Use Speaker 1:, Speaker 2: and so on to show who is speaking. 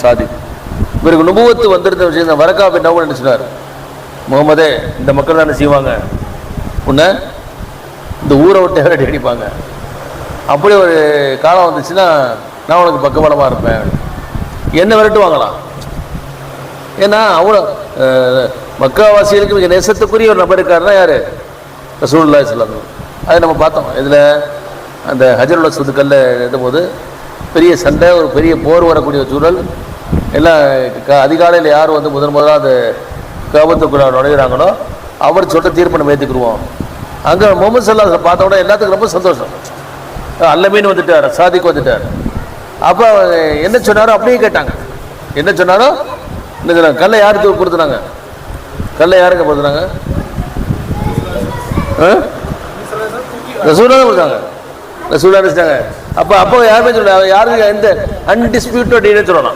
Speaker 1: சாதி இவருக்கு நுபுவத்து வந்திருந்த விஷயம் வரக்கா பின் நவுல் என்ன சொன்னார், முகமதே இந்த மக்கள் தானே செய்வாங்க, உன்னை இந்த ஊரை விட்டு விரட்டி அடிப்பாங்க, அப்படி ஒரு காலம் வந்துச்சுன்னா நான் உனக்கு பக்கபலமாக இருப்பேன். என்ன விரட்டுவாங்களாம். ஏன்னா அவ்வளோ மக்காவாசிகளுக்கு மிக நேசத்துக்குரிய ஒரு நபர் இருக்காருன்னா யார்? ரசூலுல்லாஹி ஸல்லல்லாஹு அலைஹி வஸல்லம். அதை நம்ம பார்த்தோம். இதில் அந்த ஹஜருல் அஸ்வத் கல்ல எழுதும்போது பெரிய சண்டை, ஒரு பெரிய போர் வரக்கூடிய சூழல். எல்லாம் அதிகாலையில் யார் வந்து முதலாக அந்த காபத்துக்குள்ள நுழைகிறாங்களோ அவர் சொல்கிற தீர்ப்பு நம்ம ஏற்றுக்குருவோம். அங்கே முகமது ஸல்லல்லாஹு அலைஹி பார்த்த உடனே எல்லாத்துக்கும் ரொம்ப சந்தோஷம். அல்லமீன் வந்துட்டார், சாதிக்கு வந்துட்டார். அப்போ என்ன சொன்னாரோ அப்படியே கேட்டாங்க. என்ன சொன்னாரோ என்ன சொன்னாங்க? கல்லை யாருக்கு பொறுத்துனாங்க? கல்லை யாருங்க பொறுத்துனாங்க? ரசூலா தான் கொடுத்தாங்க. ரசூலா நினைச்சிட்டாங்க. அப்போ யாருமே சொல்ல, யாருக்கு எந்த அன்டிஸ்பியூட்டட் சொல்லலாம்.